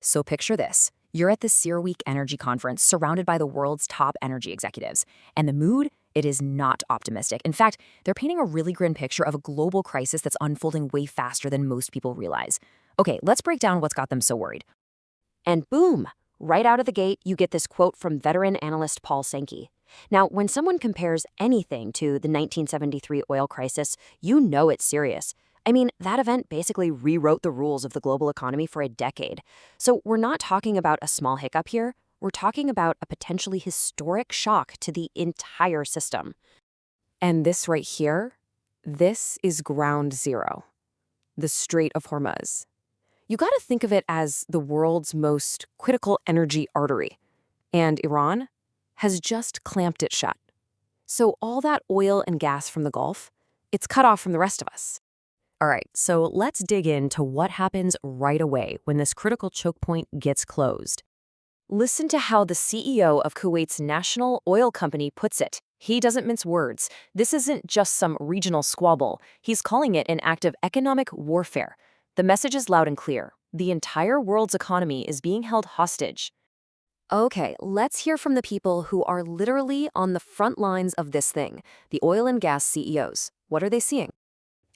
So picture this. You're at the CERAWeek Energy Conference surrounded by the world's top energy executives. And the mood, it is not optimistic. In fact, they're painting a really grim picture of a global crisis that's unfolding way faster than most people realize. Okay, let's break down what's got them so worried. And boom, right out of the gate, you get this quote from veteran analyst Paul Sankey. Now, when someone compares anything to the 1973 oil crisis, you know it's serious. I mean, that event basically rewrote the rules of the global economy for a decade. So we're not talking about a small hiccup here. We're talking about a potentially historic shock to the entire system. And this right here, this is ground zero, the Strait of Hormuz. You got to think of it as the world's most critical energy artery. And Iran has just clamped it shut. So all that oil and gas from the Gulf, it's cut off from the rest of us. All right, so let's dig into what happens right away when this critical choke point gets closed. Listen to how the CEO of Kuwait's national oil company puts it. He doesn't mince words. This isn't just some regional squabble. He's calling it an act of economic warfare. The message is loud and clear. The entire world's economy is being held hostage. Okay, let's hear from the people who are literally on the front lines of this thing, the oil and gas CEOs. What are they seeing?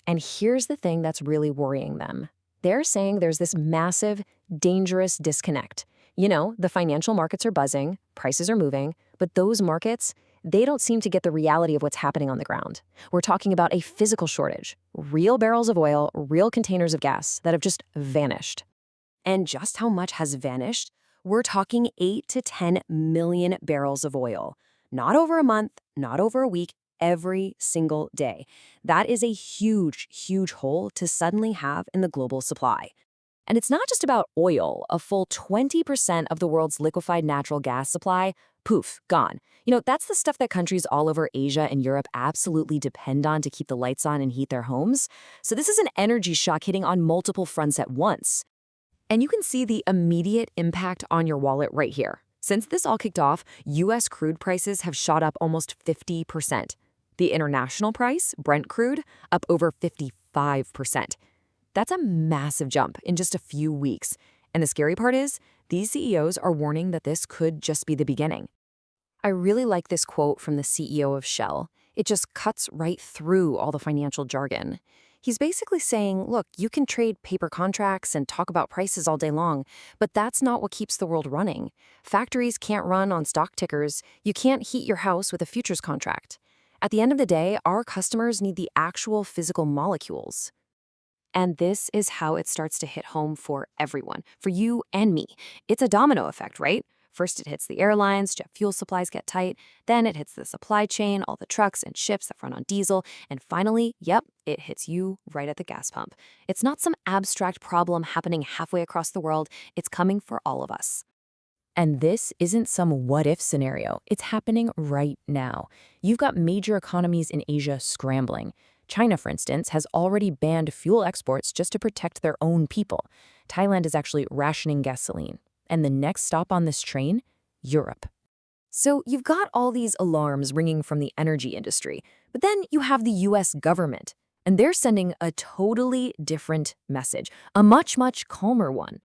And here's the thing that's really worrying them. They're saying there's this massive, dangerous disconnect. You know, the financial markets are buzzing, prices are moving, but those markets, they don't seem to get the reality of what's happening on the ground. We're talking about a physical shortage, real barrels of oil, real containers of gas that have just vanished. And just how much has vanished? We're talking 8 to 10 million barrels of oil. Not over a month, not over a week, every single day. That is a huge, huge hole to suddenly have in the global supply. And it's not just about oil. A full 20% of the world's liquefied natural gas supply, poof, gone. You know, that's the stuff that countries all over Asia and Europe absolutely depend on to keep the lights on and heat their homes. So this is an energy shock hitting on multiple fronts at once. And you can see the immediate impact on your wallet right here. Since this all kicked off, U.S. crude prices have shot up almost 50%. The international price, Brent crude, up over 55%. That's a massive jump in just a few weeks. And the scary part is, these CEOs are warning that this could just be the beginning. I really like this quote from the CEO of Shell. It just cuts right through all the financial jargon. He's basically saying, look, you can trade paper contracts and talk about prices all day long, but that's not what keeps the world running. Factories can't run on stock tickers. You can't heat your house with a futures contract. At the end of the day, our customers need the actual physical molecules. And this is how it starts to hit home for everyone, for you and me. It's a domino effect, right? First, it hits the airlines, jet fuel supplies get tight. Then it hits the supply chain, all the trucks and ships that run on diesel. And finally, yep, it hits you right at the gas pump. It's not some abstract problem happening halfway across the world. It's coming for all of us. And this isn't some what-if scenario. It's happening right now. You've got major economies in Asia scrambling. China, for instance, has already banned fuel exports just to protect their own people. Thailand is actually rationing gasoline. And the next stop on this train? Europe. So you've got all these alarms ringing from the energy industry, but then you have the US government, and they're sending a totally different message, a much, much calmer one.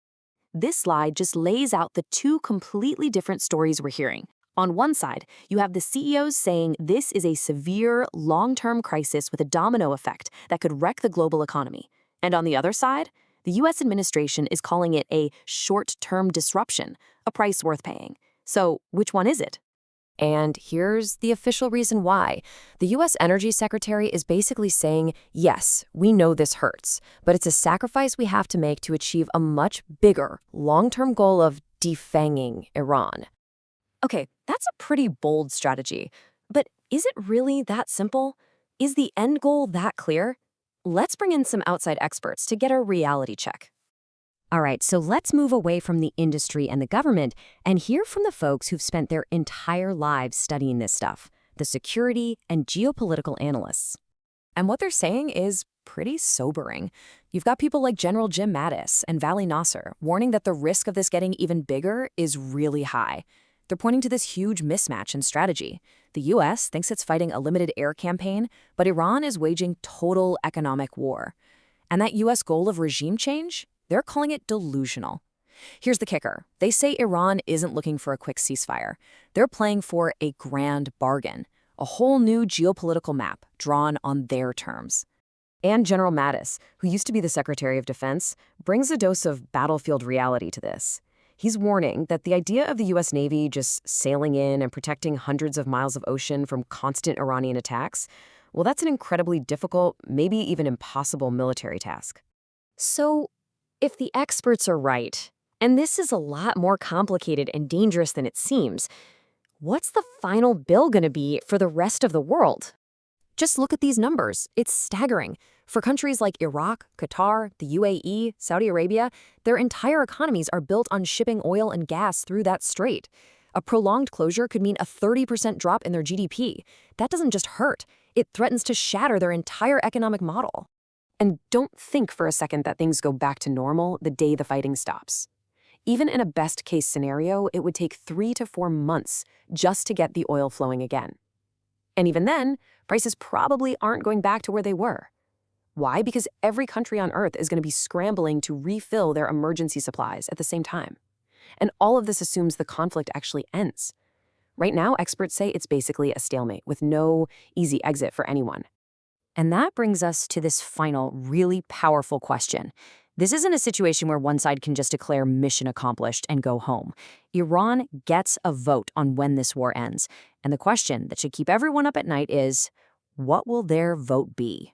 This slide just lays out the two completely different stories we're hearing. On one side, you have the CEOs saying this is a severe, long-term crisis with a domino effect that could wreck the global economy. And on the other side, the U.S. administration is calling it a short-term disruption, a price worth paying. So which one is it? And here's the official reason why. The U.S. Energy Secretary is basically saying, yes, we know this hurts, but it's a sacrifice we have to make to achieve a much bigger, long-term goal of defanging Iran. Okay, that's a pretty bold strategy. But is it really that simple? Is the end goal that clear? Let's bring in some outside experts to get a reality check. All right, so let's move away from the industry and the government and hear from the folks who've spent their entire lives studying this stuff, the security and geopolitical analysts. And what they're saying is pretty sobering. You've got people like General Jim Mattis and Vali Nasser warning that the risk of this getting even bigger is really high. They're pointing to this huge mismatch in strategy. The U.S. thinks it's fighting a limited air campaign, but Iran is waging total economic war. And that U.S. goal of regime change? They're calling it delusional. Here's the kicker. They say Iran isn't looking for a quick ceasefire. They're playing for a grand bargain, a whole new geopolitical map drawn on their terms. And General Mattis, who used to be the Secretary of Defense, brings a dose of battlefield reality to this. He's warning that the idea of the U.S. Navy just sailing in and protecting hundreds of miles of ocean from constant Iranian attacks, well, that's an incredibly difficult, maybe even impossible military task. So, if the experts are right, and this is a lot more complicated and dangerous than it seems, what's the final bill going to be for the rest of the world? Just look at these numbers. It's staggering. For countries like Iraq, Qatar, the UAE, Saudi Arabia, their entire economies are built on shipping oil and gas through that strait. A prolonged closure could mean a 30% drop in their GDP. That doesn't just hurt. It threatens to shatter their entire economic model. And don't think for a second that things go back to normal the day the fighting stops. Even in a best-case scenario, it would take 3 to 4 months just to get the oil flowing again. And even then, prices probably aren't going back to where they were. Why? Because every country on Earth is going to be scrambling to refill their emergency supplies at the same time. And all of this assumes the conflict actually ends. Right now, experts say it's basically a stalemate with no easy exit for anyone. And that brings us to this final, really powerful question. This isn't a situation where one side can just declare mission accomplished and go home. Iran gets a vote on when this war ends. And the question that should keep everyone up at night is, what will their vote be?